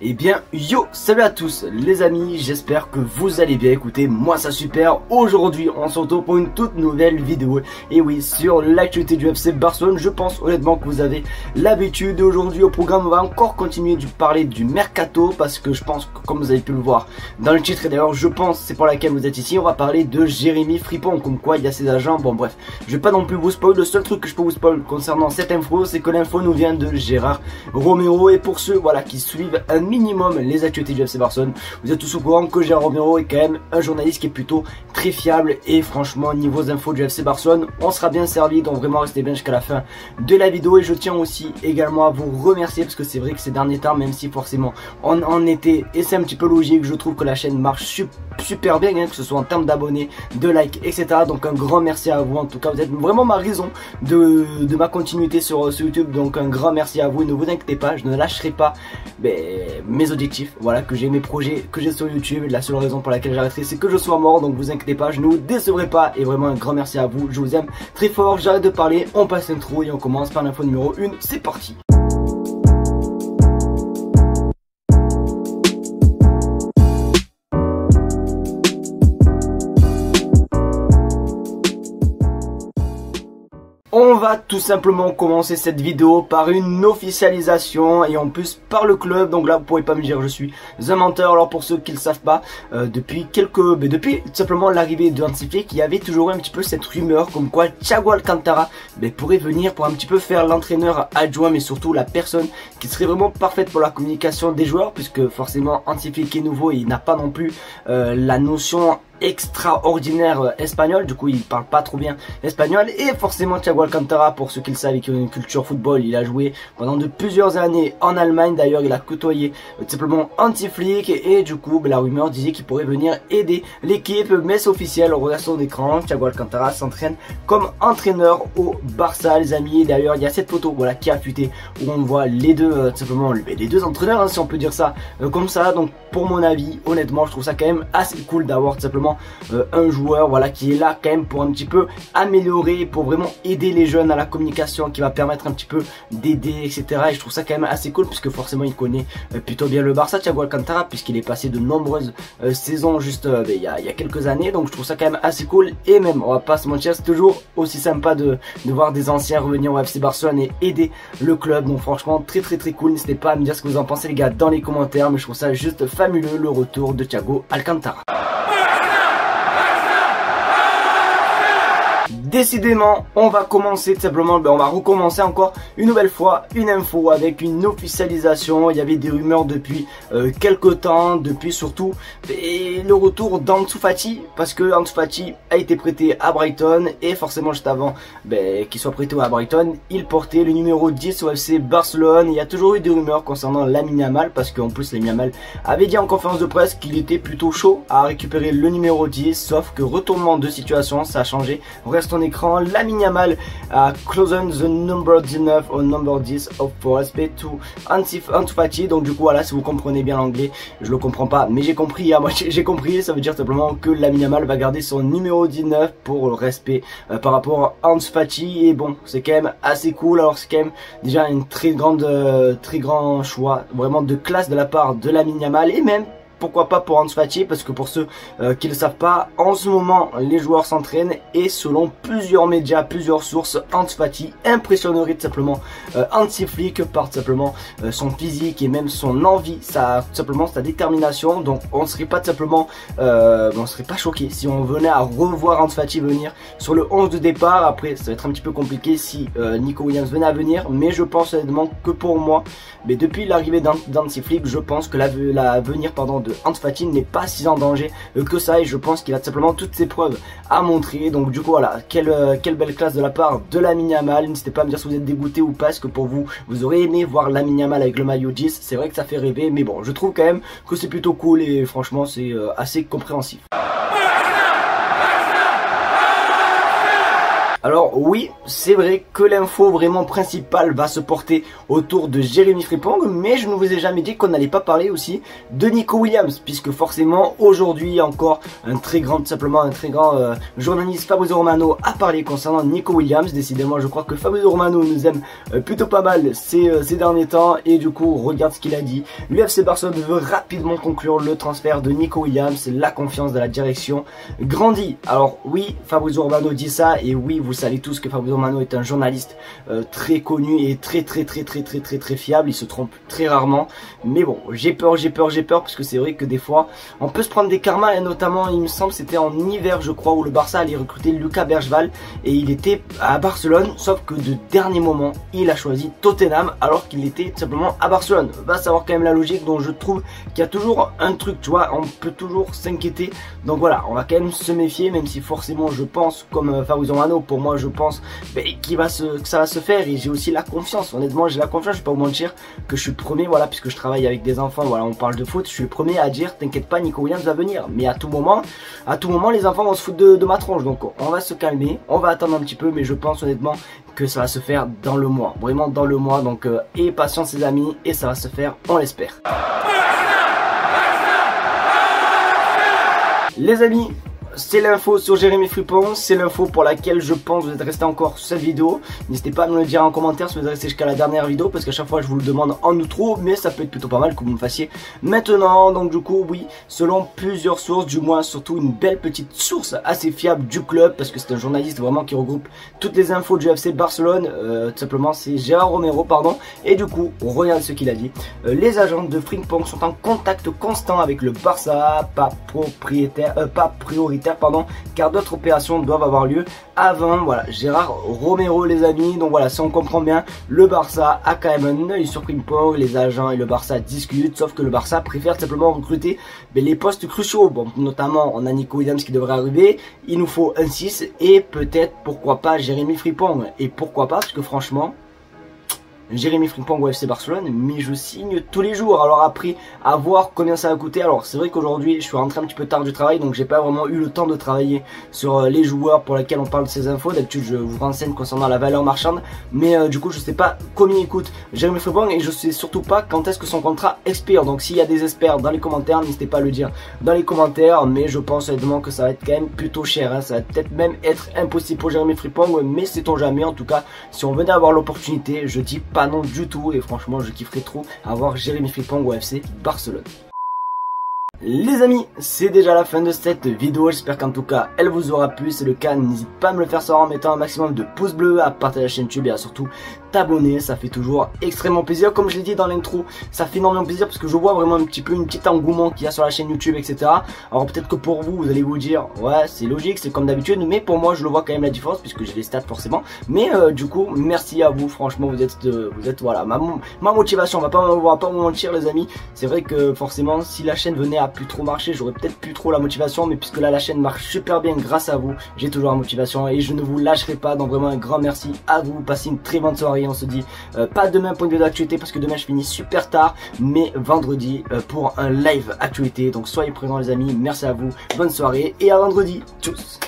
Eh bien yo, salut à tous les amis, j'espère que vous allez bien. Écoutez, moi ça super. Aujourd'hui on se retrouve pour une toute nouvelle vidéo. Et oui, sur l'actualité du FC Barcelone. Je pense honnêtement que vous avez l'habitude. Aujourd'hui au programme on va encore continuer de parler du mercato, parce que je pense que comme vous avez pu le voir dans le titre, et d'ailleurs je pense c'est pour laquelle vous êtes ici, on va parler de Jérémy Frimpong, comme quoi il y a ses agents. Bon bref, je vais pas non plus vous spoil. Le seul truc que je peux vous spoil concernant cette info, c'est que l'info nous vient de Gérard Romero. Et pour ceux voilà qui suivent un minimum les actualités du FC Barcelone, vous êtes tous au courant que Gérard Romero est quand même un journaliste qui est plutôt très fiable. Et franchement, niveau infos du FC Barcelone, on sera bien servi. Donc vraiment restez bien jusqu'à la fin de la vidéo. Et je tiens aussi également à vous remercier, parce que c'est vrai que ces derniers temps, même si forcément on en était, et c'est un petit peu logique, je trouve que la chaîne marche super bien, hein, que ce soit en termes d'abonnés, de likes, etc. Donc un grand merci à vous. En tout cas, vous êtes vraiment ma raison de ma continuité sur YouTube. Donc un grand merci à vous. Et ne vous inquiétez pas, je ne lâcherai pas mes objectifs, voilà, que j'ai, mes projets que j'ai sur YouTube. La seule raison pour laquelle j'arrêterai, c'est que je sois mort. Donc vous inquiétez pas, je ne vous décevrai pas. Et vraiment un grand merci à vous, je vous aime très fort. J'arrête de parler, on passe l'intro et on commence par l'info numéro 1. C'est parti. On va tout simplement commencer cette vidéo par une officialisation, et en plus par le club. Donc là vous pourrez pas me dire je suis un menteur. Alors pour ceux qui ne le savent pas, depuis tout simplement l'arrivée de Hansi Flick, il y avait toujours un petit peu cette rumeur comme quoi Thiago Alcantara pourrait venir pour un petit peu faire l'entraîneur adjoint, mais surtout la personne qui serait vraiment parfaite pour la communication des joueurs, puisque forcément Hansi Flick est nouveau et il n'a pas non plus la notion extraordinaire espagnol, du coup il parle pas trop bien espagnol. Et forcément Thiago Alcantara, pour ceux qui le savent et qui ont une culture football, il a joué pendant de plusieurs années en Allemagne. D'ailleurs il a côtoyé tout simplement Hansi Flick, et du coup la rumeur disait qu'il pourrait venir aider l'équipe, mais c'est officiel, on regarde son écran, Thiago Alcantara s'entraîne comme entraîneur au Barça les amis. Et d'ailleurs il y a cette photo voilà qui a fuité, où on voit les deux tout simplement les deux entraîneurs, hein, si on peut dire ça comme ça. Donc pour mon avis, honnêtement je trouve ça quand même assez cool d'avoir tout simplement un joueur voilà qui est là quand même pour un petit peu améliorer, pour vraiment aider les jeunes à la communication, qui va permettre un petit peu d'aider, etc. Et je trouve ça quand même assez cool, puisque forcément il connaît plutôt bien le Barça, Thiago Alcantara, puisqu'il est passé de nombreuses saisons juste il y a quelques années. Donc je trouve ça quand même assez cool. Et même on va pas se mentir, c'est toujours aussi sympa de voir des anciens revenir au FC Barcelone et aider le club. Donc franchement très cool. N'hésitez pas à me dire ce que vous en pensez les gars dans les commentaires, mais je trouve ça juste fabuleux le retour de Thiago Alcantara. Décidément, on va commencer tout simplement, on va recommencer encore une nouvelle fois une info avec une officialisation. Il y avait des rumeurs depuis quelques temps, depuis surtout le retour d'Ansu Fati, parce que Ansu Fati a été prêté à Brighton, et forcément juste avant qu'il soit prêté à Brighton, il portait le numéro 10 au FC Barcelone. Il y a toujours eu des rumeurs concernant Lamine Yamal, parce qu'en plus Lamine Yamal avait dit en conférence de presse qu'il était plutôt chaud à récupérer le numéro 10, sauf que retournement de situation, ça a changé. On reste en écran, Lamine Yamal a chosen the number 19 or number 10 of for respect to Ansu Fati. Donc du coup voilà, si vous comprenez bien l'anglais, je le comprends pas mais j'ai compris, moi j'ai compris, ça veut dire simplement que Lamine Yamal va garder son numéro 19 pour le respect par rapport à Ansu Fati. Et bon, c'est quand même assez cool. Alors c'est quand même déjà une très grand choix vraiment de classe de la part de Lamine Yamal, et même pourquoi pas pour Ansu Fati, parce que pour ceux qui ne le savent pas, en ce moment les joueurs s'entraînent, et selon plusieurs médias, plusieurs sources, Ansu Fati impressionnerait tout simplement Hansi Flick par tout simplement son physique et même son envie, tout simplement sa détermination. Donc on serait pas tout simplement on serait pas choqué si on venait à revoir Ansu Fati venir sur le 11 de départ. Après ça va être un petit peu compliqué si Nico Williams venait à venir, mais je pense honnêtement que pour moi, depuis l'arrivée d'Hansi Flick, je pense que l'avenir de Ansu Fati n'est pas si en danger que ça, et je pense qu'il a tout simplement toutes ses preuves à montrer. Donc du coup voilà, quelle belle classe de la part de Lamine Yamal. N'hésitez pas à me dire si vous êtes dégoûté ou pas, est-ce que pour vous, vous aurez aimé voir Lamine Yamal avec le maillot 10. C'est vrai que ça fait rêver, mais bon, je trouve quand même que c'est plutôt cool, et franchement c'est assez compréhensif. Alors oui, c'est vrai que l'info vraiment principale va se porter autour de Jérémy Frimpong, mais je ne vous ai jamais dit qu'on n'allait pas parler aussi de Nico Williams, puisque forcément aujourd'hui encore un très grand journaliste Fabrizio Romano a parlé concernant Nico Williams. Décidément je crois que Fabrizio Romano nous aime plutôt pas mal ces derniers temps, et du coup regarde ce qu'il a dit. L'UFC Barcelone veut rapidement conclure le transfert de Nico Williams, la confiance de la direction grandit. Alors oui, Fabrizio Romano dit ça, et oui, vous savez tous que Fabrizio Romano est un journaliste très connu et très fiable. Il se trompe très rarement, mais bon, j'ai peur parce que c'est vrai que des fois on peut se prendre des karmas, et notamment il me semble c'était en hiver je crois, où le Barça allait recruter Lucas Bergval et il était à Barcelone, sauf que de dernier moment il a choisi Tottenham alors qu'il était tout simplement à Barcelone. Va savoir quand même la logique, donc je trouve qu'il y a toujours un truc, tu vois, on peut toujours s'inquiéter. Donc voilà, on va quand même se méfier, même si forcément je pense comme Fabrizio Romano, pour moi je pense que ça va se faire, et j'ai aussi la confiance. Honnêtement j'ai la confiance, je vais pas vous mentir que je suis le premier, voilà, puisque je travaille avec des enfants, voilà, on parle de foot, je suis le premier à dire t'inquiète pas, Nico Williams va venir. Mais à tout moment les enfants vont se foutre de ma tronche, donc on va se calmer, on va attendre un petit peu, mais je pense honnêtement que ça va se faire dans le mois, vraiment dans le mois, donc ayez patience les amis, et ça va se faire, on l'espère. Les amis, c'est l'info sur Jérémy Frimpong, c'est l'info pour laquelle je pense vous êtes resté encore sur cette vidéo. N'hésitez pas à me le dire en commentaire si vous êtes resté jusqu'à la dernière vidéo, parce qu'à chaque fois je vous le demande en outro, mais ça peut être plutôt pas mal que vous me fassiez maintenant. Donc du coup oui, selon plusieurs sources, du moins surtout une belle petite source assez fiable du club, parce que c'est un journaliste vraiment qui regroupe toutes les infos du FC Barcelone, tout simplement c'est Gérard Romero, pardon, et du coup on regarde ce qu'il a dit. Les agents de Frimpong sont en contact constant avec le Barça, pas prioritaire, car d'autres opérations doivent avoir lieu avant. Voilà, Gérard Romero les amis. Donc voilà, si on comprend bien, le Barça a quand même un œil sur Frimpong, les agents et le Barça discutent, sauf que le Barça préfère simplement recruter les postes cruciaux. Bon, notamment on a Nico Williams qui devrait arriver, il nous faut un 6 et peut-être pourquoi pas Jérémy Frimpong. Et pourquoi pas, parce que franchement Jérémy Frimpong au FC Barcelone, mais je signe tous les jours. Alors après, à voir combien ça va coûter. Alors c'est vrai qu'aujourd'hui je suis rentré un petit peu tard du travail, donc j'ai pas vraiment eu le temps de travailler sur les joueurs pour lesquels on parle de ces infos. D'habitude je vous renseigne concernant la valeur marchande, mais du coup je sais pas combien il coûte Jérémy Frimpong, et je sais surtout pas quand est-ce que son contrat expire. Donc s'il y a des experts dans les commentaires, n'hésitez pas à le dire dans les commentaires, mais je pense honnêtement que ça va être quand même plutôt cher, hein. Ça va peut-être même être impossible pour Jérémy Frimpong, mais sait-on jamais. En tout cas, si on venait avoir l'opportunité, je dis pas non du tout, et franchement je kifferais trop avoir Jérémy Frimpong au FC Barcelone. Les amis, c'est déjà la fin de cette vidéo, j'espère qu'en tout cas elle vous aura plu. Si c'est le cas, n'hésite pas à me le faire savoir en mettant un maximum de pouces bleus, à partager la chaîne YouTube et à surtout t'abonner, ça fait toujours extrêmement plaisir. Comme je l'ai dit dans l'intro, ça fait énormément plaisir parce que je vois vraiment un petit peu une petite engouement qu'il y a sur la chaîne YouTube, etc. Alors peut-être que pour vous, vous allez vous dire ouais c'est logique, c'est comme d'habitude, mais pour moi je le vois quand même la différence puisque j'ai les stats forcément. Mais du coup merci à vous, franchement vous êtes voilà ma motivation, on va pas vous mentir les amis. C'est vrai que forcément si la chaîne venait à plus trop marcher, j'aurais peut-être plus trop la motivation, mais puisque là la chaîne marche super bien grâce à vous, j'ai toujours la motivation et je ne vous lâcherai pas. Donc vraiment un grand merci à vous, passez une très bonne soirée. On se dit pas demain pour une vidéo d'actualité parce que demain je finis super tard, mais vendredi pour un live actualité. Donc soyez présents les amis, merci à vous, bonne soirée et à vendredi, tchuss.